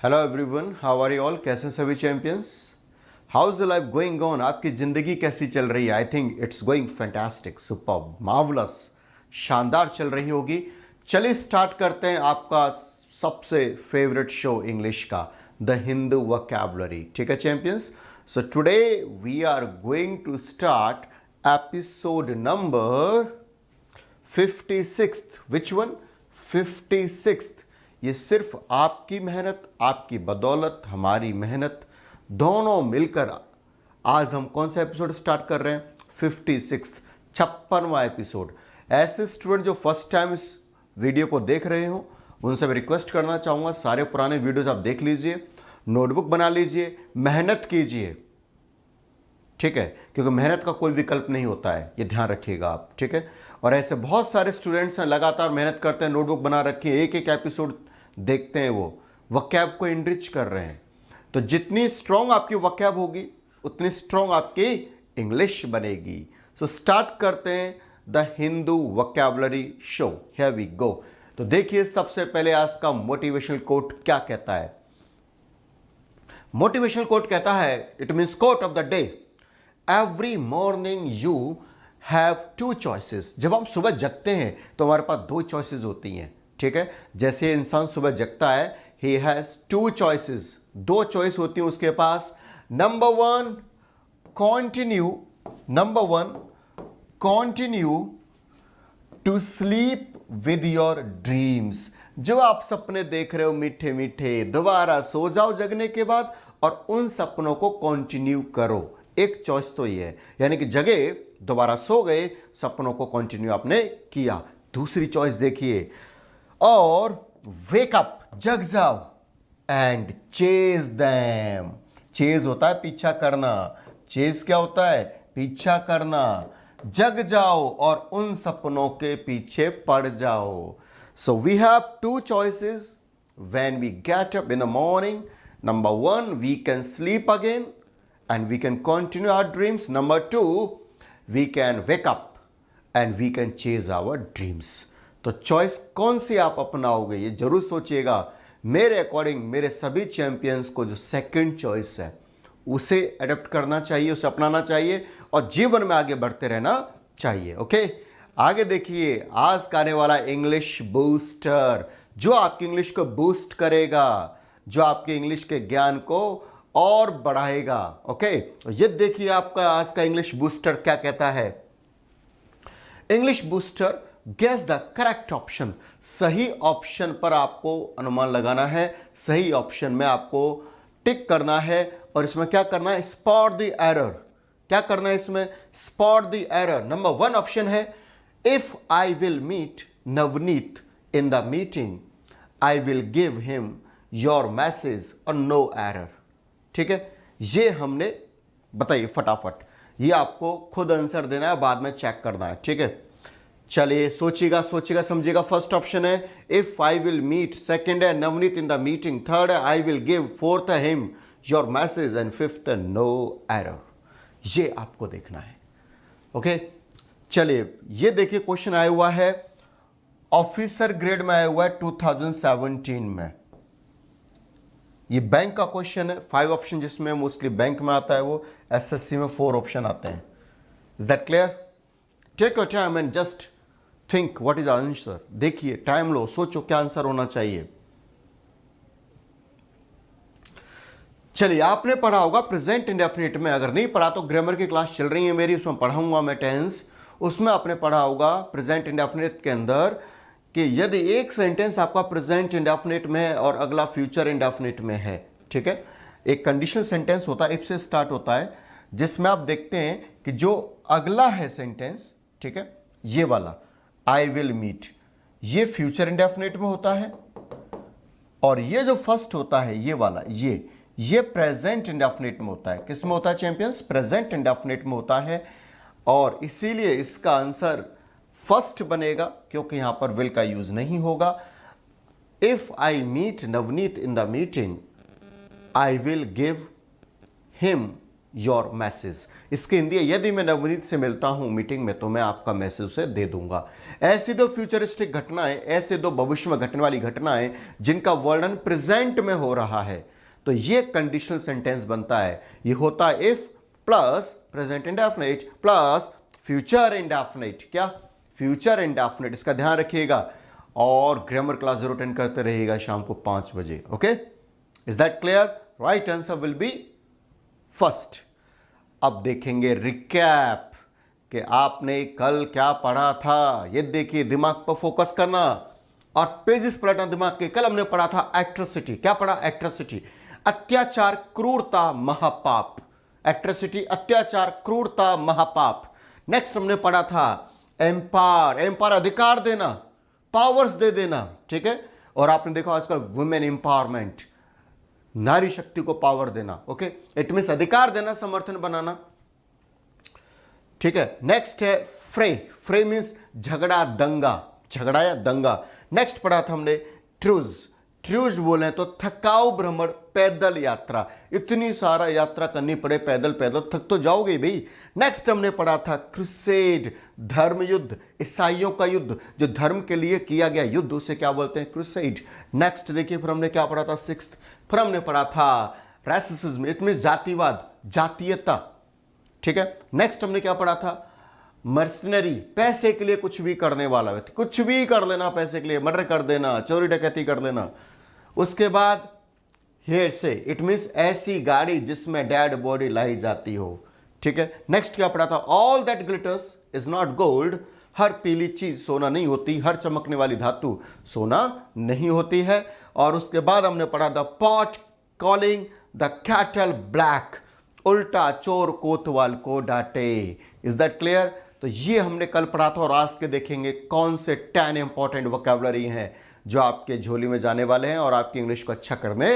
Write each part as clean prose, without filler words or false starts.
Hello everyone, how are you all? कैसे हैं सभी champions? How is the life going on? आपकी ज़िंदगी कैसी चल रही है? I think it's going fantastic, superb, marvellous, शानदार चल रही होगी। चलिए स्टार्ट करते हैं आपका सबसे फेवरेट शो इंग्लिश का, द हिंदू वोकैबुलरी। ठीक है champions? So today we are going to start episode number 56th। Which one? 56th। ये सिर्फ आपकी मेहनत, आपकी बदौलत, हमारी मेहनत दोनों मिलकर आज हम कौन सा एपिसोड स्टार्ट कर रहे हैं? 56th, 56वां एपिसोड। ऐसे स्टूडेंट जो फर्स्ट टाइम इस वीडियो को देख रहे हो उनसे मैं रिक्वेस्ट करना चाहूँगा, सारे पुराने वीडियोज आप देख लीजिए, नोटबुक बना लीजिए, मेहनत कीजिए। ठीक है? क्योंकि मेहनत का कोई विकल्प नहीं होता है, ये ध्यान रखिएगा आप। ठीक है? और ऐसे बहुत सारे स्टूडेंट्स हैं लगातार मेहनत करते हैं, नोटबुक बना रखी है, एक एक एपिसोड देखते हैं, वो वोकैब को इनरिच कर रहे हैं। तो जितनी स्ट्रांग आपकी वोकैब होगी उतनी स्ट्रांग आपकी इंग्लिश बनेगी। सो स्टार्ट करते हैं the Hindu vocabulary show. Here we go. तो देखिए सबसे पहले आज का मोटिवेशनल कोट क्या कहता है। मोटिवेशनल कोट कहता है, it means quote of the day, every morning you have two choices. जब हम सुबह जगते हैं तो हमारे पास दो चॉइसेस होती हैं। ठीक है? जैसे इंसान सुबह जगता है, ही हैज टू चॉइसेस, दो चॉइस होती हैं उसके पास। Number one, continue to sleep with your dreams. जो आप सपने देख रहे हो मीठे मीठे, दोबारा सो जाओ जगने के बाद और उन सपनों को कंटिन्यू करो। एक चॉइस तो ये है, यानी कि जगे, दोबारा सो गए, सपनों को कंटिन्यू आपने किया। दूसरी चॉइस देखिए, और वेक अप, जग जाओ, एंड चेज देम। चेज होता है पीछा करना, चेज क्या होता है? पीछा करना। जग जाओ और उन सपनों के पीछे पड़ जाओ। So we have two choices when we get up in the morning. Number one, we can sleep again and we can continue our dreams. Number two, we can wake up and we can chase our dreams. तो choice कौन सी आप अपनाओगे ये जरूर सोचिएगा। मेरे according मेरे सभी champions को जो सेकंड चॉइस है उसे अडॉप्ट करना चाहिए, उसे अपनाना चाहिए और जीवन में आगे बढ़ते रहना चाहिए। ओके? आगे देखिए, आज का आने वाला इंग्लिश बूस्टर, जो आपकी इंग्लिश को बूस्ट करेगा, जो आपके इंग्लिश के ज्ञान को और बढ़ाएगा। ओके? ये देखिए आपका आज का इंग्लिश बूस्टर क्या कहता है। English booster, guess the correct option. सही ऑप्शन पर आपको अनुमान लगाना है, सही ऑप्शन में आपको टिक करना है और इसमें क्या करना है? Spot the error. क्या करना है इसमें? Spot the error. Number one option है, if I will meet Navneet in the meeting I will give him your message और नो एरर। ठीक है? ये हमने बताइए फटाफट, ये आपको खुद आंसर देना है, बाद में चेक करना है। ठीक है? चलिए सोचिएगा समझिएगा। फर्स्ट ऑप्शन है if I will meet, second है Navneet in the meeting, third है आई विल गिव, फोर्थ है him your message and fifth है नो एरर। ये आपको देखना है। ओके? चलिए ये देखिए, क्वेश्चन आया हुआ है ऑफिसर ग्रेड में, आया हुआ है 2017 में। ये बैंक का क्वेश्चन है। 5 ऑप्शन जिसमें मोस्टली बैंक में आता है, वो एसएससी में 4 ऑप्शन आते हैं। Is that clear? Take your time and just think what is answer. देखिए, टाइम लो, सोचो क्या आंसर होना चाहिए। चलिए, आपने पढ़ा होगा प्रेजेंट इंडेफिनिट में, अगर नहीं पढ़ा तो ग्रामर की क्लास चल रही है मेरी, उसमें पढ़ाऊंगा मैं टेंस, उसमें आपने पढ़ा होगा प्रेजेंट इंडेफिनिट के अंदर कि यदि एक सेंटेंस आपका प्रेजेंट इंडेफिनिट में है और अगला फ्यूचर इंडेफिनिट में है, ठीक है, एक कंडीशनल सेंटेंस होता है, इफ से स्टार्ट होता है, जिसमें आप देखते हैं कि जो अगला है सेंटेंस, ठीक है, ये वाला आई विल मीट, ये फ्यूचर इंडेफिनिट में होता है, और ये जो फर्स्ट होता है ये वाला, ये प्रेजेंट इंडेफिनिट में होता है। किस में होता है चैंपियंस? प्रेजेंट इंडेफिनिट में होता है, और इसीलिए इसका आंसर फर्स्ट बनेगा, क्योंकि यहां पर विल का यूज नहीं होगा। If I meet Navneet in the meeting I will give him your message. इसके हिंदी है, यदि मैं नवनीत से मिलता हूं मीटिंग में तो मैं आपका मैसेज उसे दे दूंगा। ऐसी दो फ्यूचरिस्टिक घटनाएं, ऐसे दो भविष्य में घटने वाली घटनाएं जिनका वर्णन प्रेजेंट में हो रहा है, तो ये कंडीशनल सेंटेंस बनता है। ये होता है if plus present indefinite plus future indefinite. क्या? Future indefinite. इसका ध्यान रखिएगा और ग्रामर क्लास जरूर अटेंड करते रहिएगा शाम को 5 बजे। Okay, is that clear? Right answer will be first. अब देखेंगे रिकैप कि आपने कल क्या पढ़ा था। ये देखिए, दिमाग पर फोकस करना और पेजेस पलटना दिमाग के। कल हमने पढ़ा था एट्रोसिटी। क्या पढ़ा? एट्रोसिटी, अत्याचार, क्रूरता, महापाप। एट्रोसिटी, अत्याचार, क्रूरता, महापाप। नेक्स्ट हमने पढ़ा था एम्पायर। एम्पायर अधिकार देना, पावर्स दे देना, ठीक है। और आपने देखा आजकल वुमेन एम्पावरमेंट, नारी शक्ति को पावर देना। ओके, इट मींस अधिकार देना, समर्थन बनाना, ठीक है। नेक्स्ट है फ्रे। फ्रे मींस झगड़ा, दंगा, झगड़ा या दंगा। नेक्स्ट पढ़ा था हमने ट्रूज। ट्रूज बोले तो थकाऊ भ्रमण, पैदल यात्रा। इतनी सारा यात्रा करनी पड़े पैदल पैदल थक तो जाओगे भाई। नेक्स्ट हमने पढ़ा था क्रूसेड, धर्म युद्ध, ईसाइयों का युद्ध, जो धर्म के लिए किया गया युद्ध, उसे क्या बोलते हैं? क्रूसेड। नेक्स्ट देखिए, फिर हमने क्या पढ़ा था? सिक्स्थ, फिर हमने पढ़ा था रेसिज्म, इट मींस जातिवाद, जातीयता, ठीक है। नेक्स्ट हमने क्या पढ़ा था? मर्सनरी, पैसे के लिए कुछ भी करने वाला व्यक्ति, कुछ भी कर लेना पैसे के लिए, मर्डर कर देना, चोरी डकैती कर देना। उसके बाद हेयर से, इट मींस ऐसी गाड़ी जिसमें डेड बॉडी लाई जाती हो, ठीक है। नेक्स्ट क्या पढ़ा था? All that glitters is not gold. हर पीली चीज सोना नहीं होती, हर चमकने वाली धातु सोना नहीं होती है। और उसके बाद हमने पढ़ा the pot calling the cattle black, उल्टा चोर कोतवाल को डांटे। Is that clear? तो ये हमने कल पढ़ा था और आज के देखेंगे कौन से 10 इंपॉर्टेंट वोकैबुलरी हैं जो आपके झोली में जाने वाले हैं और आपकी इंग्लिश को अच्छा करने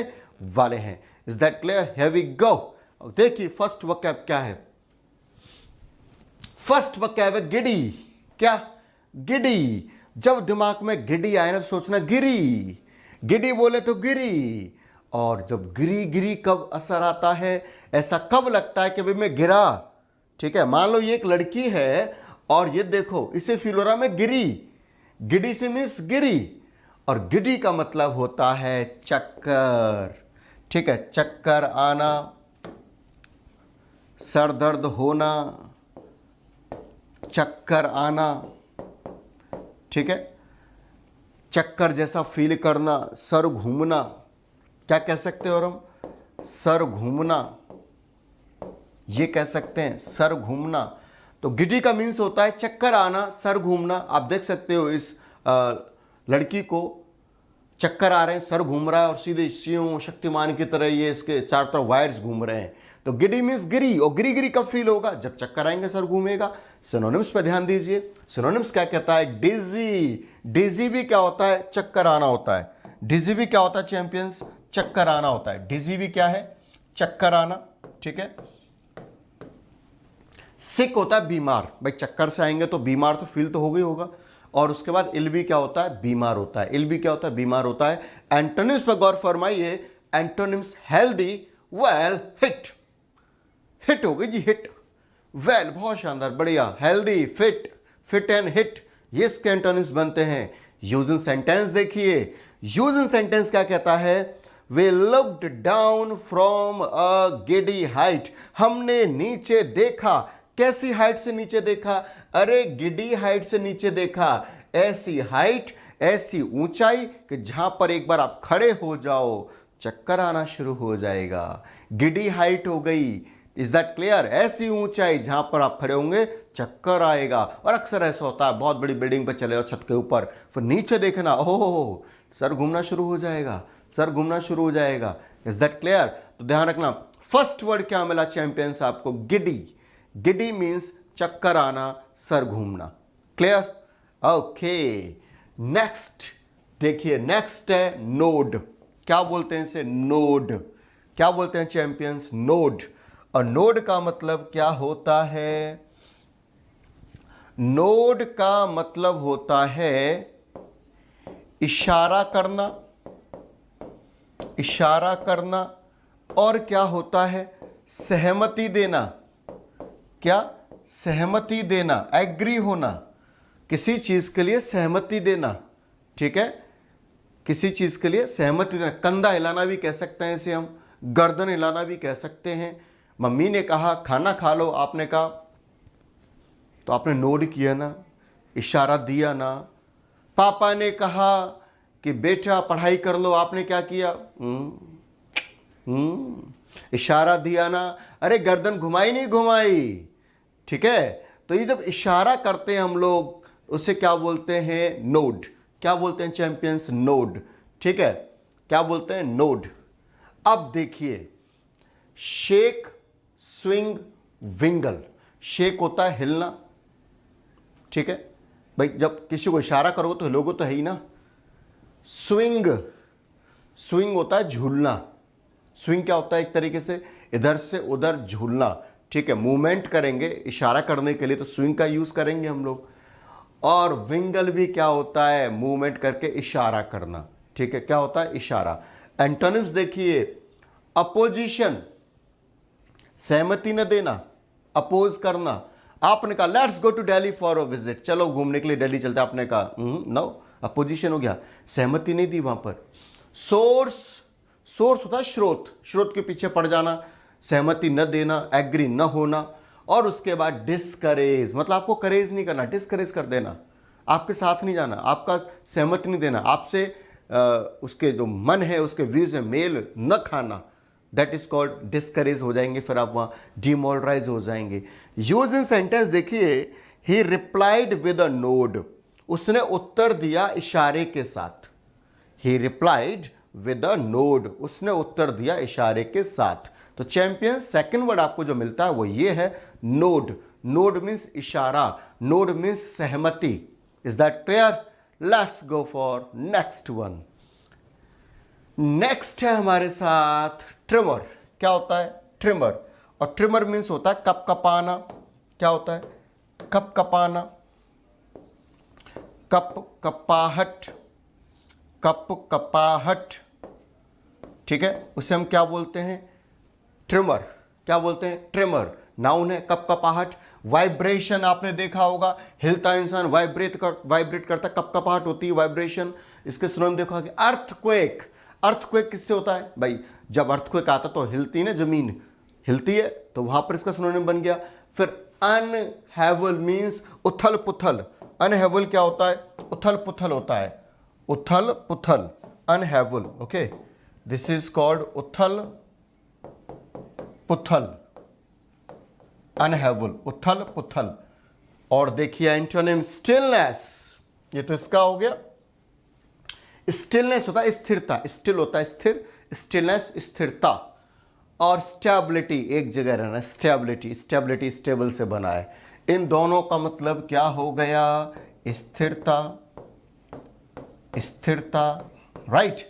वाले हैं। Is that clear? Here we go. देखिए फर्स्ट वोकैब क्या है। फर्स्ट वोकैब है गिडी। क्या? गिडी। जब दिमाग में गिडी आए ना तो सोचना गिरी। गिडी बोले तो गिरी। और जब गिरी गिरी कब असर आता है, ऐसा कब लगता है कि भाई मैं गिरा, ठीक है। मान लो ये एक लड़की है और ये देखो इसे फील हो रहा मैं गिरी। गिडी से मीन्स गिरी, और गिडी का मतलब होता है चक्कर, ठीक है। चक्कर आना, सर दर्द होना, चक्कर आना, ठीक है। चक्कर जैसा फील करना, सर घूमना, क्या कह सकते हो और हम? सर घूमना, ये कह सकते हैं सर घूमना। तो गिडी का मीन्स होता है चक्कर आना, सर घूमना। आप देख सकते हो इस लड़की को चक्कर आ रहे हैं, सर घूम रहा है और सीधे शिव शक्तिमान की तरह ये इसके चारों तरफ वायर्स घूम रहे हैं। तो गिडी मीन्स गिरी, और गिरी गिरी कब फील होगा? जब चक्कर आएंगे, सर घूमेगा। सिनोनिम्स पे ध्यान दीजिए। सिनोनिम्स क्या कहता है? डिजी। डिजी भी क्या होता है? चक्कर आना होता है। डिजी भी क्या होता है चैंपियंस? चक्कर आना होता है। डिजी भी क्या है? चक्कर आना, ठीक है। सिक होता है बीमार, भाई चक्कर से आएंगे तो बीमार तो फील तो हो गई होगा। और उसके बाद इल भी क्या होता है? बीमार होता है। इल भी क्या होता है? बीमार होता है। एंटोनिम्स पर गौर फरमाइए। Antonyms healthy, well, hit. Hit हो गई जी, हिट, वेल, बहुत शानदार, बढ़िया। Healthy, fit, fit and hit, ये इसके एंटोनिम्स बनते हैं। यूज इन सेंटेंस देखिए। यूज इन सेंटेंस क्या कहता है? We looked down from a giddy height. हमने नीचे देखा। कैसी हाइट से नीचे देखा? अरे गिडी हाइट से नीचे देखा। ऐसी हाइट, ऐसी ऊंचाई कि जहां पर एक बार आप खड़े हो जाओ चक्कर आना शुरू हो जाएगा। गिडी हाइट हो गई। Is that clear? ऐसी ऊंचाई जहां पर आप खड़े होंगे चक्कर आएगा। और अक्सर ऐसा होता है, बहुत बड़ी बिल्डिंग पर चले हो छत के ऊपर, फिर नीचे देखना, ओह सर घूमना शुरू हो जाएगा, सर घूमना शुरू हो जाएगा। Is that clear? तो ध्यान रखना, फर्स्ट वर्ड क्या मिला चैंपियंस आपको? गिडी। गिडी मीन्स चक्कर आना, सर घूमना। क्लियर? ओके, नेक्स्ट देखिए, नेक्स्ट है नोड। क्या बोलते हैं इसे? नोड। क्या बोलते हैं चैंपियंस? नोड। और नोड का मतलब क्या होता है? नोड का मतलब होता है इशारा करना, इशारा करना। और क्या होता है? सहमति देना, क्या, सहमति देना, एग्री होना, किसी चीज के लिए सहमति देना, ठीक है, किसी चीज के लिए सहमति देना। कंधा हिलाना भी कह सकते हैं इसे हम, गर्दन हिलाना भी कह सकते हैं। मम्मी ने कहा खाना खा लो, आपने कहा तो आपने नोड किया ना, इशारा दिया ना। पापा ने कहा कि बेटा पढ़ाई कर लो, आपने क्या किया, इशारा दिया ना। अरे गर्दन घुमाई नहीं घुमाई, ठीक है। तो ये जब इशारा करते हैं हम लोग, उसे क्या बोलते हैं, नोड। क्या बोलते हैं चैंपियंस, नोड, ठीक है, क्या बोलते हैं, नोड। अब देखिए, शेक, स्विंग, विंगल। शेक होता है हिलना, ठीक है भाई, जब किसी को इशारा करोगे तो हिलोगे तो है ही ना। स्विंग, स्विंग होता है झूलना। स्विंग क्या होता है, एक तरीके से इधर से उधर झूलना, ठीक है, मूवमेंट करेंगे इशारा करने के लिए तो स्विंग का यूज करेंगे हम लोग। और विंगल भी क्या होता है, मूवमेंट करके इशारा करना, ठीक है, क्या होता है, इशारा। एंटोनिम्स देखिए, अपोजिशन, सहमति न देना, अपोज करना। आपने कहा let's go to Delhi for a visit, चलो घूमने के लिए दिल्ली चलते, आपने कहा नो, अपोजिशन हो गया, सहमति नहीं दी वहां पर। सोर्स, सोर्स होता है स्रोत, स्रोत के पीछे पड़ जाना, सहमति न देना, एग्री न होना। और उसके बाद डिस्करेज, मतलब आपको करेज नहीं करना, डिस्करेज कर देना, आपके साथ नहीं जाना, आपका सहमति नहीं देना, आपसे उसके जो मन है उसके व्यूज में मेल न खाना, दैट इज कॉल्ड डिस्करेज हो जाएंगे, फिर आप वहां डिमोरलाइज हो जाएंगे। यूज इन सेंटेंस देखिए, ही रिप्लाइड विद अ नोड, उसने उत्तर दिया इशारे के साथ। ही रिप्लाइड विद अ नोड, उसने उत्तर दिया इशारे के साथ। तो चैंपियन सेकंड वर्ड आपको जो मिलता है वो ये है, नोड। नोड मीन्स इशारा, नोड मीन्स सहमति। Is that clear? Let's go for next one. Next है हमारे साथ ट्रिमर। क्या होता है, ट्रिमर। और ट्रिमर मीन्स होता है कप कपाना। क्या होता है, कप कपाना, कप कपाहट, कप कपाहट, ठीक है, उसे हम क्या बोलते हैं, ट्रिमर। क्या बोलते हैं, ट्रिमर। नाउन है, कप कपाहट। वाइब्रेशन आपने देखा होगा, हिलता इंसान वाइब्रेट करता, कप कपाहट होती है, वाइब्रेशन। इसके सिनोनिम देखो कि अर्थक्वेक। अर्थक्वेक किससे होता है भाई, जब अर्थक्वेक आता तो हिलती ना, जमीन हिलती है, तो वहां पर इसका सिनोनिम बन गया। फिर अनहेवल मीन्स उथल पुथल। अनहेवल क्या होता है, उथल पुथल होता है, उथल पुथल, अनहेवल। ओके, दिस इज कॉल्ड उथल पुथल, अनहेवल, उथल पुथल। और देखिए एंटोनिम स्टिलनेस, ये तो इसका हो गया। स्टिलनेस होता है स्थिरता, स्टिल होता है स्थिर, स्टिलनेस स्थिरता। और स्टेबिलिटी, एक जगह रहना, स्टेबिलिटी, स्टेबिलिटी स्टेबल से बना है। इन दोनों का मतलब क्या हो गया, स्थिरता, स्थिरता, राइट।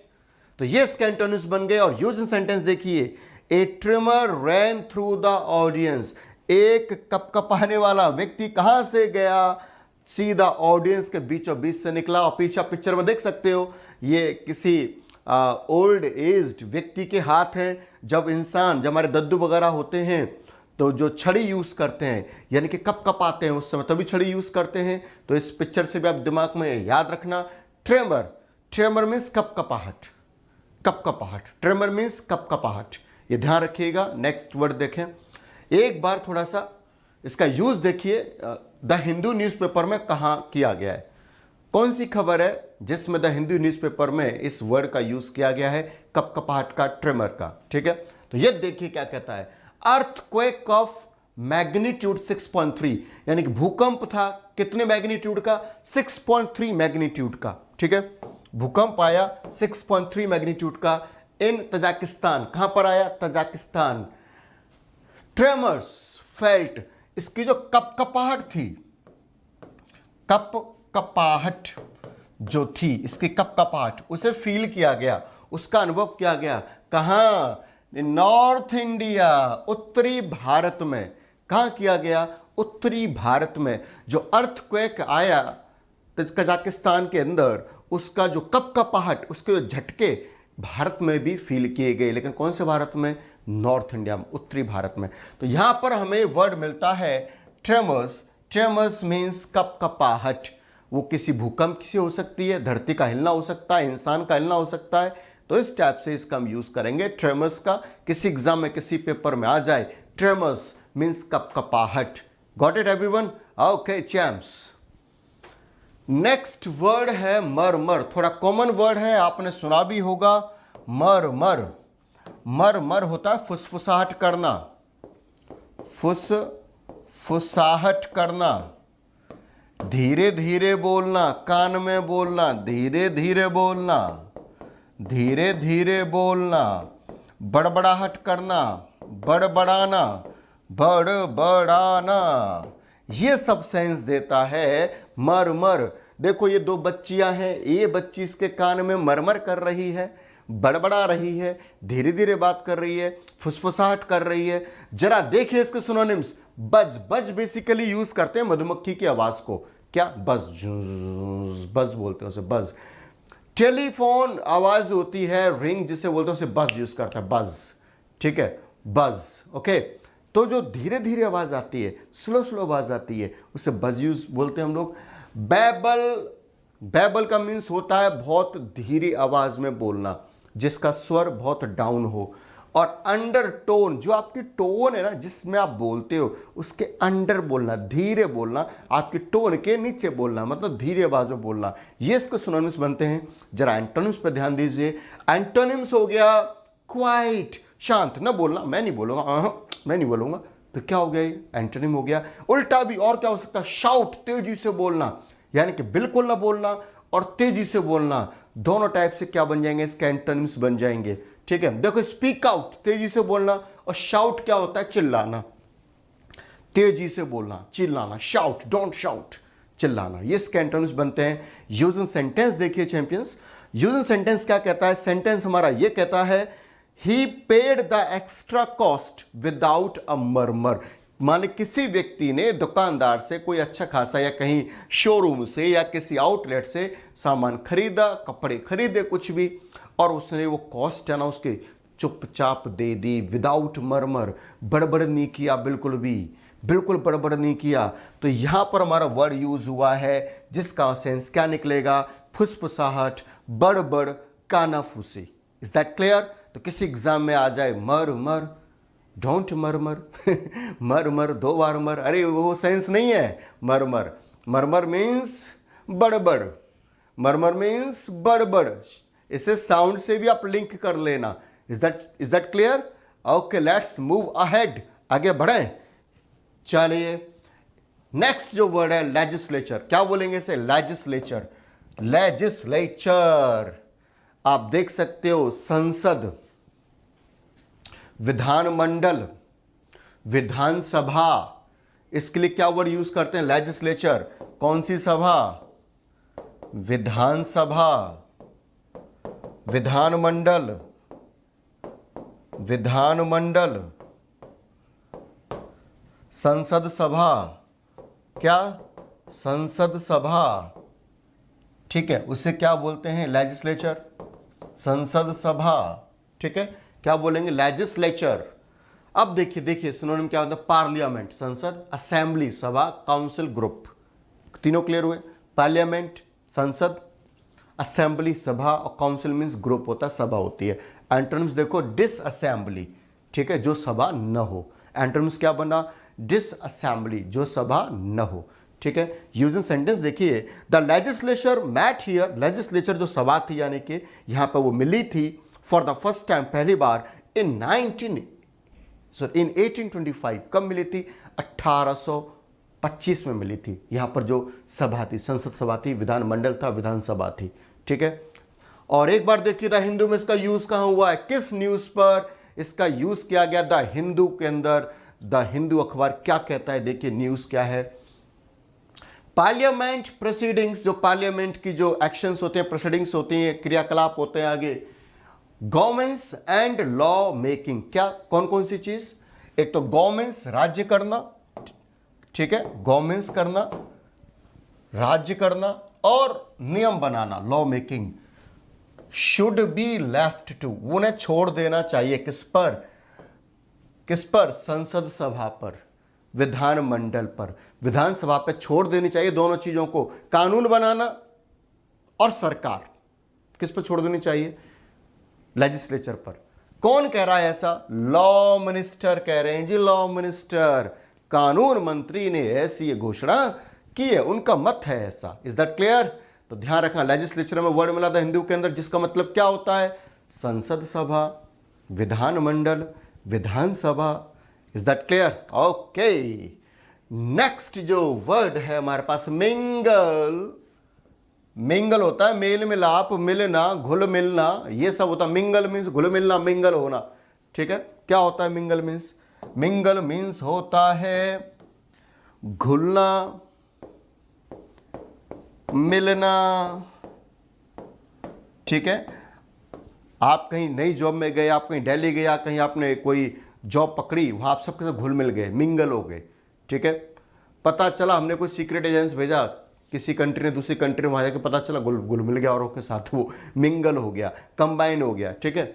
तो ये इसके एंटोनिम्स बन गए। और यूज इन सेंटेंस देखिए, a tremor ran through the audience, एक कपकपाने वाला व्यक्ति कहां से गया, सीधा ऑडियंस के बीचों बीच से निकला। और पीछे पिक्चर में देख सकते हो, ये किसी ओल्ड एज्ड व्यक्ति के हाथ हैं। जब इंसान, जब हमारे दद्दू वगैरह होते हैं तो जो छड़ी यूज करते हैं, यानी कि कप कपाते हैं उस समय, तभी छड़ी यूज करते हैं। तो इस पिक्चर से भी आप दिमाग में याद रखना, ट्रेमर, ट्रेमर मीन्स कप कपाहट, कप कपाहट, ट्रेमर मीन्स कप कपाहट, ये ध्यान रखिएगा। नेक्स्ट वर्ड देखें, एक बार थोड़ा सा इसका यूज देखिए, द हिंदू न्यूज़पेपर में कहां किया गया है। कौन सी खबर है जिसमें द हिंदू न्यूज़पेपर में इस वर्ड का यूज किया गया है, कपकपाहट का, ट्रेमर का, ठीक है। तो ये देखिए क्या कहता है, अर्थक्वेक ऑफ मैग्नीट्यूड 6.3, यानी कि भूकंप था कितने मैग्नीट्यूड का, 6.3 मैग्नीट्यूड का, ठीक है। भूकंप आया 6.3 मैग्नीट्यूड का इन तजाकिस्तान। कहां पर आया, तजाकिस्तान। ट्रेमर्स फेल्ट, इसकी जो कपकपाहट थी, कपकपाहट जो थी, इसकी कपकपाहट, उसे फील किया गया, उसका अनुभव किया गया। कहां, नॉर्थ इंडिया, उत्तरी भारत में। कहां किया गया, उत्तरी भारत में। जो अर्थक्वेक आया कजाकिस्तान के अंदर, उसका जो कपकपाहट, उसके जो झटके भारत में भी फील किए गए, लेकिन कौन से भारत में? नॉर्थ इंडिया में, उत्तरी भारत में। तो यहां पर हमें वर्ड मिलता है ट्रेमर्स। Tremors means कपकपाहट। वो किसी भूकंप से हो सकती है, धरती का हिलना हो सकता है, इंसान का हिलना हो सकता है। तो इस टाइप से इसका हम यूज करेंगे ट्रेमर्स का। किसी एग्जाम में, किसी पेपर में आ जाए, ट्रेमर्स मीन्स कपकपाहट। Got it everyone? Okay champs. Next word है मरमर। थोड़ा कॉमन वर्ड है, आपने सुना भी होगा, मरमर। मरमर होता है फुसफुसाहट करना, फुसफुसाहट करना, धीरे धीरे बोलना, कान में बोलना, धीरे धीरे बोलना, धीरे धीरे बोलना, बड़बड़ाहट करना, बड़बड़ाना, बड़बड़ाना, ये सब सेंस देता है मरमर। देखो ये दो बच्चियां हैं, ये बच्ची इसके कान में मरमर कर रही है, बड़बड़ा रही है, धीरे धीरे बात कर रही है, फुसफुसाहट कर रही है। जरा देखिए इसके सिनोनिम्स। बज, बज बेसिकली यूज करते हैं मधुमक्खी की आवाज को। क्या? बज, बज बोलते हैं उसे, बज। टेलीफोन आवाज होती है रिंग, जिसे बोलते हैं उसे बज यूज करता है, बज। ठीक है, बज। ओके, तो जो धीरे धीरे आवाज आती है, स्लो स्लो आवाज आती है, उसे बज यूज बोलते हैं हम लोग। बैबल, बैबल का मीन्स होता है बहुत धीरे आवाज में बोलना, जिसका स्वर बहुत डाउन हो। और अंडर टोन, जो आपकी टोन है ना जिसमें आप बोलते हो, उसके अंडर बोलना, धीरे बोलना, आपकी टोन के नीचे बोलना, मतलब धीरे आवाज में बोलना, ये इसके सिनोनिम्स बनते हैं। जरा एंटोनिम्स पे ध्यान दीजिए। एंटोनिम्स हो गया क्वाइट, शांत, न बोलना, मैं नहीं बोलूंगा, मैं नहीं बोलूंगा, तो क्या हो गया? ये एंटोनिम हो गया। उल्टा भी और क्या हो सकता है? शाउट, तेजी से बोलना, यानी कि बिल्कुल ना बोलना और तेजी से बोलना, दोनों टाइप से क्या बन जाएंगे? इसके एंटोनिम्स बन जाएंगे। ठीक है, देखो स्पीक आउट, तेजी से बोलना, और शाउट क्या होता है? चिल्लाना, तेजी से बोलना, चिल्लाना, शाउट, डोंट शाउट, चिल्लाना, ये इसके एंटोनिम्स बनते हैं। यूज इन सेंटेंस देखिए चैंपियंस। यूज इन सेंटेंस क्या कहता है? सेंटेंस हमारा ये कहता है, he paid the extra cost without a murmur. मान ली किसी व्यक्ति ने दुकानदार से कोई अच्छा खासा, या कहीं शोरूम से या किसी आउटलेट से सामान खरीदा, कपड़े खरीदे, कुछ भी, और उसने वो कॉस्ट है ना उसके चुपचाप दे दी, विदाउट मर्मर, बड़बड़ नहीं किया, बिल्कुल भी, बिल्कुल बड़बड़ नहीं किया। तो यहां पर हमारा वर्ड यूज हुआ है जिसका सेंस क्या निकलेगा? फुसफुसाहट, बड़बड़, कानाफूसी। Is that clear? तो किसी एग्जाम में आ जाए मर, डोंट मरमर, मर दो बार मर, अरे वो सेंस नहीं है। मरमर, मरमर मीन्स बड़बड़, मरमर मीन्स बड़बड़। इसे साउंड से भी आप लिंक कर लेना। Is that clear? Okay, let's move ahead, आगे बढ़ें। चलिए नेक्स्ट जो वर्ड है लेजिस्लेचर। क्या बोलेंगे इसे? Legislature, legislature. आप देख सकते हो संसद, विधानमंडल, विधानसभा। इसके लिए क्या वर्ड यूज करते हैं? लेजिस्लेचर। कौन सी सभा? विधानसभा, विधानमंडल, विधानमंडल, संसद सभा। क्या? संसद सभा। ठीक है, उसे क्या बोलते हैं? लेजिस्लेचर, संसद सभा। ठीक है, क्या बोलेंगे? लेजिस्लेचर। अब देखिए सिनोनिम क्या होता है? पार्लियामेंट, संसद, असेंबली, सभा, काउंसिल, ग्रुप। तीनों क्लियर हुए? पार्लियामेंट, संसद, असेंबली, सभा, और काउंसिल मीन्स ग्रुप होता है, सभा होती है। एंटोनिम्स देखो, डिसअसेंबली, ठीक है, जो सभा न हो। एंटोनिम्स क्या बना? डिसअसेंबली, जो सभा न हो। ठीक है, यूजिंग सेंटेंस देखिए, the legislature met here. Legislature जो सभा थी, यानी कि यहां पर वो मिली थी फॉर द फर्स्ट टाइम, पहली बार इन 1825। कब मिली थी? 1825 में मिली थी। यहां पर जो सभा थी, संसद सभा थी, विधानमंडल था, विधानसभा थी। ठीक है, और एक बार देखिए द हिंदू में इसका यूज कहां हुआ है? किस न्यूज पर इसका यूज किया गया? द हिंदू के अंदर। द हिंदू अखबार क्या कहता है? देखिए न्यूज क्या है। पार्लियामेंट प्रोसीडिंग्स, जो पार्लियामेंट की जो एक्शंस होते हैं, प्रोसीडिंग्स होती हैं, क्रियाकलाप होते हैं आगे। गवर्नमेंट्स एंड लॉ मेकिंग, क्या कौन कौन सी चीज? एक तो गवर्नमेंट्स, राज्य करना, ठीक है, गवर्नमेंट्स करना, राज्य करना, और नियम बनाना, law making. Should be left to, उन्हें छोड़ देना चाहिए किस पर, किस पर, संसद सभा पर, विधानमंडल पर, विधानसभा पे छोड़ देनी चाहिए दोनों चीजों को, कानून बनाना और सरकार किस पर छोड़ देनी चाहिए, लेजिस्लेचर पर। कौन कह रहा है ऐसा, लॉ मिनिस्टर कह रहे हैं जी, लॉ मिनिस्टर, कानून मंत्री ने ऐसी घोषणा की है, उनका मत है ऐसा। Is that clear? तो ध्यान रखना, लेजिस्लेचर में वर्ड मिला था हिंदी के अंदर जिसका मतलब क्या होता है, संसद सभा, विधानमंडल, विधानसभा। Is that clear? Okay. Next जो वर्ड है हमारे पास मिंगल। मिंगल होता है मेल मिलाप, मिलना, घुल मिलना, ये सब होता है। मिंगल मीन्स घुल मिलना, मिंगल होना। ठीक है, क्या होता है मिंगल मीन्स? मिंगल मीन्स होता है घुलना, मिलना। ठीक है, आप कहीं नई जॉब में गए, आप कहीं दिल्ली गया, कहीं आपने कोई जॉब पकड़ी, वहां आप सबके साथ घुल मिल गए, मिंगल हो गए। ठीक है, पता चला हमने कोई सीक्रेट एजेंट्स भेजा किसी कंट्री ने दूसरी कंट्री में, वहां जाके पता चला घुल मिल गया औरों के साथ, वो मिंगल हो गया, कंबाइन हो गया। ठीक है,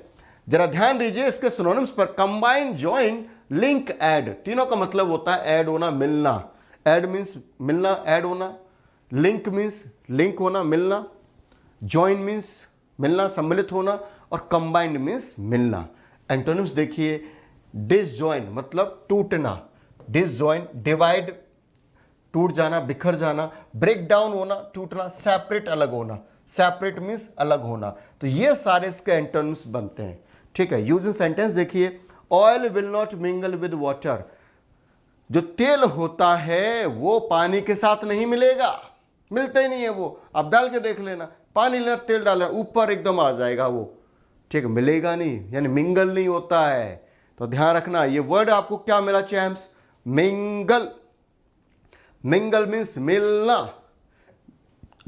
जरा ध्यान दीजिए इसके सिनोनिम्स पर, कंबाइन, ज्वाइन, लिंक, ऐड, तीनों का मतलब होता है ऐड होना, मिलना। ऐड मीन्स मिलना, ऐड होना। लिंक मीन्स लिंक होना, मिलना। ज्वाइन मीन्स मिलना, सम्मिलित होना। और कंबाइंड मीन्स मिलना। एंटोनिम्स देखिए, डिसजॉइन मतलब टूटना, डिसजॉइन, डिवाइड, टूट जाना, बिखर जाना, ब्रेक डाउन होना, टूटना, सेपरेट, अलग होना। सेपरेट मीन्स अलग होना। तो ये सारे इसके एंटोनिम्स बनते हैं। ठीक है, यूज इन सेंटेंस देखिए, oil will not mingle with water, जो तेल होता है वो पानी के साथ नहीं मिलेगा, मिलता ही नहीं है वो। आप डाल के देख लेना, पानी लेना, तेल डालना, ऊपर एकदम आ जाएगा वो। ठीक, मिलेगा नहीं, यानी मिंगल नहीं होता है। तो ध्यान रखना, ये वर्ड आपको क्या मिला चैम्प्स, मिंगल। मिंगल मीन्स मिलना,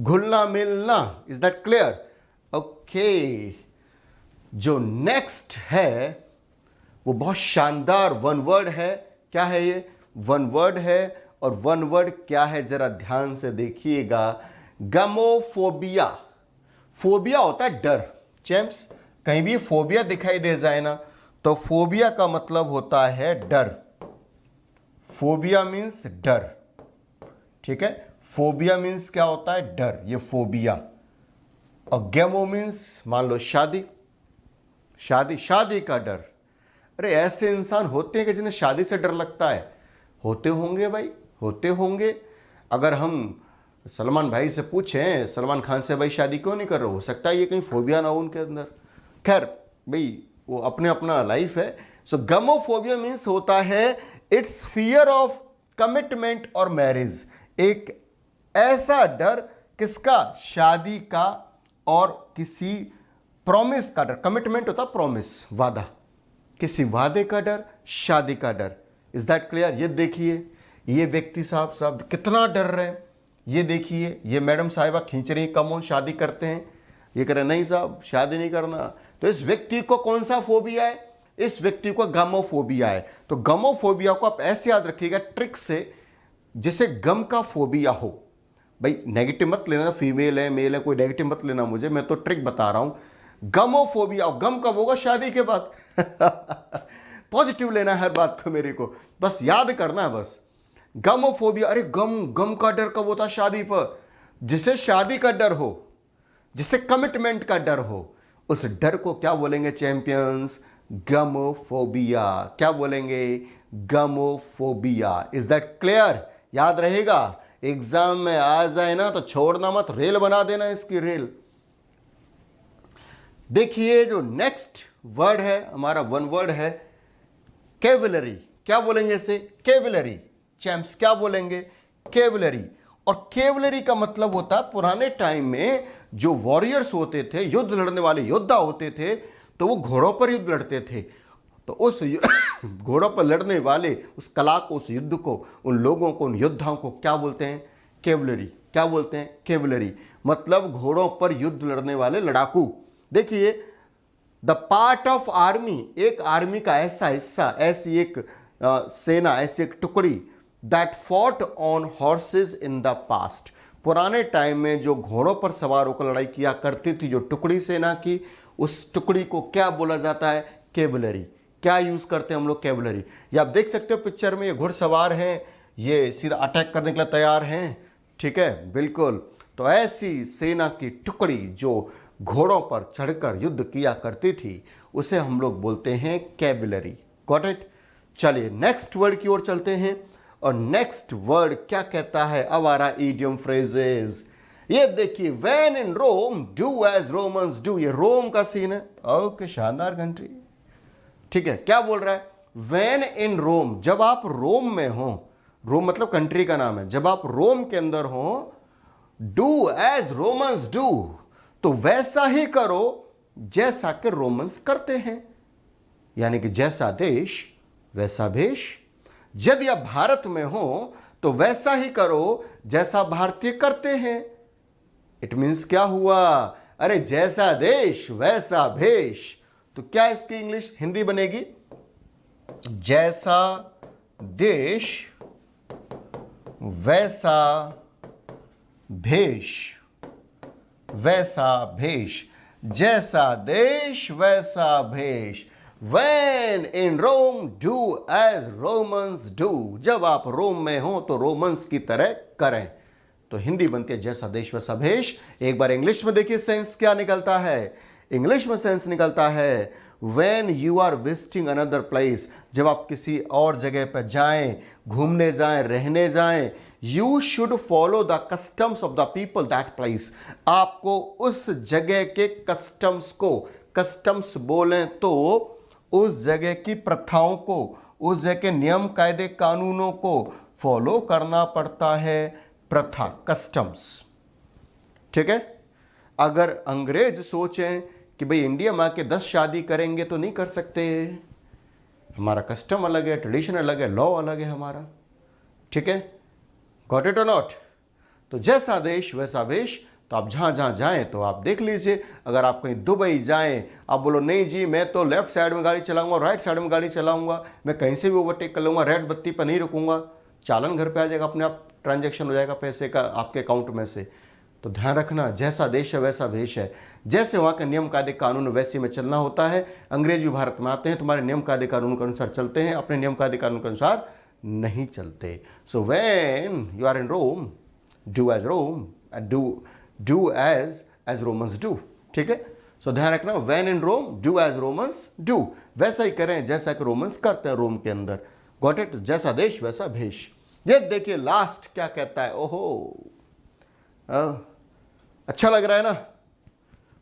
घुलना मिलना। Is that clear? ओके। जो नेक्स्ट है वो बहुत शानदार वन वर्ड है। क्या है ये? वन वर्ड है। और वन वर्ड क्या है जरा ध्यान से देखिएगा, गमोफोबिया। फोबिया होता है डर। चैम्प्स, कहीं भी फोबिया दिखाई दे जाए ना, तो फोबिया का मतलब होता है डर। फोबिया मीन्स डर। ठीक है, फोबिया मीन्स क्या होता है, डर, ये फोबिया। और गेमो मीन्स मान लो शादी, शादी, शादी का डर। अरे ऐसे इंसान होते हैं कि जिन्हें शादी से डर लगता है, होते होंगे भाई, होते होंगे। अगर हम सलमान भाई से पूछें, सलमान खान से, भाई शादी क्यों नहीं कर रहे, हो सकता है ये कहीं फोबिया ना हो उनके अंदर। खैर भाई, वो अपने अपना लाइफ है। सो गमोफोबिया मीन्स होता है इट्स फियर ऑफ कमिटमेंट और मैरिज, एक ऐसा डर, किसका, शादी का और किसी प्रॉमिस का डर। कमिटमेंट होता प्रॉमिस, वादा, किसी वादे का डर, शादी का डर। Is that clear? ये देखिए, ये व्यक्ति साहब कितना डर रहे हैं। ये देखिए, ये मैडम साहिबा खींच रही, कम शादी करते हैं, ये कह रहे नहीं साहब शादी नहीं करना। तो इस व्यक्ति को कौन सा फोबिया है? इस व्यक्ति को गमोफोबिया है। तो गमोफोबिया को आप ऐसे याद रखिएगा ट्रिक से, जिसे गम का फोबिया हो। भाई नेगेटिव मत लेना, फीमेल है मेल है कोई नेगेटिव मत लेना मुझे, मैं तो ट्रिक बता रहा हूं। गमोफोबिया, और गम कब होगा? शादी के बाद। पॉजिटिव लेना है हर बात को, मेरे को बस याद करना है बस। गमोफोबिया, अरे गम का डर कब होता? शादी पर। जिसे शादी का डर हो, जिसे कमिटमेंट का डर हो, उस डर को क्या बोलेंगे चैंपियंस? गमोफोबिया। क्या बोलेंगे? गमोफोबिया। Is that clear? याद रहेगा, एग्जाम में आ जाए ना तो छोड़ना मत, रेल बना देना इसकी, रेल। देखिए जो नेक्स्ट वर्ड है हमारा, वन वर्ड है कैवलरी। क्या बोलेंगे इसे? कैवलरी। चैंप्स क्या बोलेंगे? कैवलरी। और कैवलरी का मतलब होता है, पुराने टाइम में जो वॉरियर्स होते थे, युद्ध लड़ने वाले योद्धा होते थे, तो वो घोड़ों पर युद्ध लड़ते थे। तो उस घोड़ों पर लड़ने वाले उस कला को, उस युद्ध को, उन लोगों को, उन योद्धाओं को क्या बोलते हैं? कैवलरी। क्या बोलते हैं? कैवलरी। मतलब घोड़ों पर युद्ध लड़ने वाले लड़ाकू। देखिए, द पार्ट ऑफ आर्मी, एक आर्मी का ऐसा हिस्सा, ऐसी एक सेना, ऐसी एक टुकड़ी, that fought on horse's in the past, पुराने टाइम में जो घोड़ों पर सवार होकर लड़ाई किया करती थी जो टुकड़ी सेना की, उस टुकड़ी को क्या बोला जाता है? कैवलरी। क्या यूज करते हैं हम लोग? कैवलरी। ये आप देख सकते हो पिक्चर में, ये घुड़सवार हैं, ये सीधा अटैक करने के लिए तैयार हैं, ठीक है, बिल्कुल। तो ऐसी सेना की टुकड़ी जो घोड़ों पर चढ़कर युद्ध किया करती थी उसे हम लोग बोलते हैं कैवलरी। Got it? चलिए नेक्स्ट वर्ड की ओर चलते हैं, और नेक्स्ट वर्ड क्या कहता है? अब आ रहा इडियम फ्रेजेस। ये देखिए, when in Rome do as Romans do. ये रोम का सीन है। ओके, शानदार कंट्री, ठीक है। क्या बोल रहा है? व्हेन इन रोम, जब आप रोम में हो, रोम मतलब कंट्री का नाम है, जब आप रोम के अंदर हो, डू एज रोमन्स डू, तो वैसा ही करो जैसा कि रोमन्स करते हैं, यानी कि जैसा देश वैसा भेष। यदि आप भारत में हो तो वैसा ही करो जैसा भारतीय करते हैं। इट मीन्स क्या हुआ? अरे जैसा देश वैसा भेष। तो क्या इसकी इंग्लिश हिंदी बनेगी? जैसा देश वैसा भेष, वैसा भेष, जैसा देश वैसा भेष। When in Rome, do as Romans do। जब आप रोम में हो तो रोमन्स की तरह करें। तो हिंदी बनती है जैसा देश वैसा भेष। एक बार इंग्लिश में देखिए सेंस क्या निकलता है। इंग्लिश में सेंस निकलता है When you are visiting another place, जब आप किसी और जगह पर जाएं, घूमने जाएं, रहने जाएं, you should follow the customs of the people that place। आपको उस जगह के कस्टम्स को, कस्टम्स बोलें तो उस जगह की प्रथाओं को, उस जगह के नियम कायदे कानूनों को फॉलो करना पड़ता है। प्रथा, कस्टम्स, ठीक है। अगर अंग्रेज सोचें कि भाई इंडिया में आके 10 शादी करेंगे तो नहीं कर सकते, हमारा कस्टम अलग है, ट्रेडिशन अलग है, लॉ अलग है हमारा, ठीक है। गॉट इट और नॉट? तो जैसा देश वैसा भेष। तो आप जहाँ जहाँ जाएं तो आप देख लीजिए। अगर आप कहीं दुबई जाएं, आप बोलो नहीं जी मैं तो लेफ्ट साइड में गाड़ी चलाऊंगा, राइट साइड में गाड़ी चलाऊंगा, मैं कहीं से भी ओवरटेक कर लूँगा, रेड बत्ती पर नहीं रुकूंगा, चालान घर पे आ जाएगा, अपने आप ट्रांजैक्शन हो जाएगा पैसे का आपके अकाउंट में से। तो ध्यान रखना, जैसा देश है वैसा भेष है। जैसे वहाँ के नियम कायदे कानून वैसे में चलना होता है। अंग्रेज भी भारत में आते हैं, तुम्हारे नियम कायदे कानून के अनुसार चलते हैं, अपने नियम कायदे कानून के अनुसार नहीं चलते। So when you are in Rome, do as Rome, do as Romans do, ठीक है। सो ध्यान रखना, when in Rome do as Romans do, वैसा ही करें जैसा कि रोमन्स करते हैं रोम के अंदर। Got it? जैसा देश वैसा भेष। ये देखिए लास्ट क्या कहता है। ओहो, अच्छा लग रहा है ना?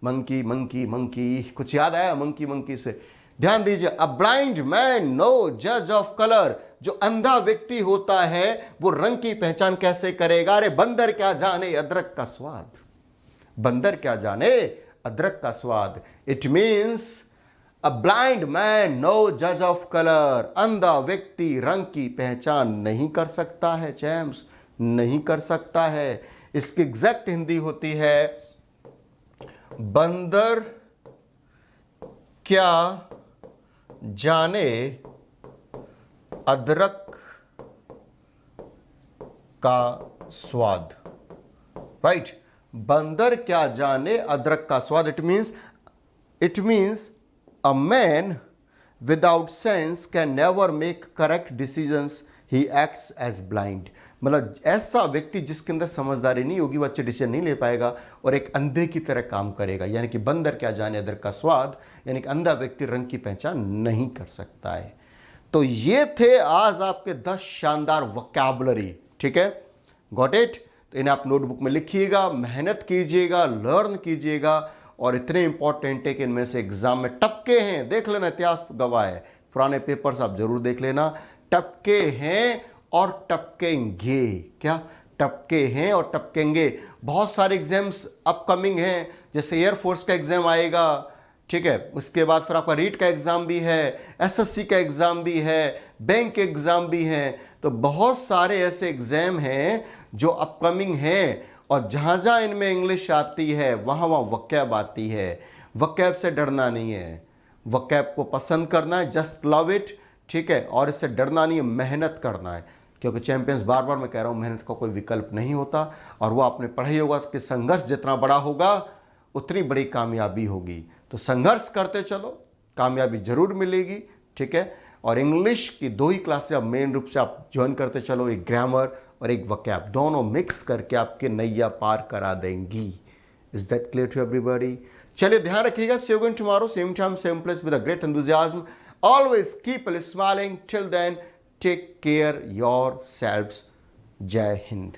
मंकी मंकी मंकी, कुछ याद आया मंकी मंकी से? ध्यान दीजिए, अ ब्लाइंड मैन नो जज ऑफ कलर। जो अंधा व्यक्ति होता है वो रंग की पहचान कैसे करेगा? अरे बंदर क्या जाने अदरक का स्वाद, बंदर क्या जाने अदरक का स्वाद। It means a blind man no जज ऑफ कलर। अंधा व्यक्ति रंग की पहचान नहीं कर सकता है चैम्स, नहीं कर सकता है। इसकी एग्जैक्ट हिंदी होती है बंदर क्या जाने अदरक का स्वाद। राइट? बंदर क्या जाने अदरक का स्वाद। It means a man without sense can never make correct decisions, he acts as blind. मतलब ऐसा व्यक्ति जिसके अंदर समझदारी नहीं होगी वो अच्छे डिसीजन नहीं ले पाएगा और एक अंधे की तरह काम करेगा। यानी कि बंदर क्या जाने अदरक का स्वाद, यानी कि अंधा व्यक्ति रंग की पहचान नहीं कर सकता है। तो ये थे आज आपके 10 शानदार वोकैबुलरी, ठीक है। Got it? तो इन्हें आप नोटबुक में लिखिएगा, मेहनत कीजिएगा, लर्न कीजिएगा, और इतने इंपॉर्टेंट है कि इनमें से एग्जाम में टपके हैं। देख लेना, इतिहास गवाह है, पुराने पेपर्स आप जरूर देख लेना। टपके हैं और टपकेंगे। क्या? टपके हैं और टपकेंगे। बहुत सारे एग्जाम्स अपकमिंग हैं, जैसे एयरफोर्स का एग्जाम आएगा, ठीक है। उसके बाद फिर आपका रीट का एग्जाम भी है, एसएससी का एग्जाम भी है, बैंक के एग्जाम भी हैं। तो बहुत सारे ऐसे एग्जाम हैं जो अपकमिंग हैं, और जहां जहां इनमें इंग्लिश आती है वहां वहां वोकैब आती है। वोकैब से डरना नहीं है, वोकैब को पसंद करना है, जस्ट लव इट, ठीक है। और इससे डरना नहीं है, मेहनत करना है, क्योंकि चैंपियंस, बार बार मैं कह रहा हूँ, मेहनत का कोई विकल्प नहीं होता। और वो आपने पढ़ा ही होगा कि संघर्ष जितना बड़ा होगा उतनी बड़ी कामयाबी होगी। तो संघर्ष करते चलो, कामयाबी जरूर मिलेगी, ठीक है। और इंग्लिश की 2 ही क्लासेस आप मेन रूप से आप ज्वाइन करते चलो, एक ग्रामर और एक वोकैब, दोनों मिक्स करके आपके नैया पार करा देंगी। Is that clear to everybody? चलिए ध्यान रखिएगा। See you again tomorrow, same time same place with a great enthusiasm. Always keep smiling. Till then, take care yourselves. जय हिंद।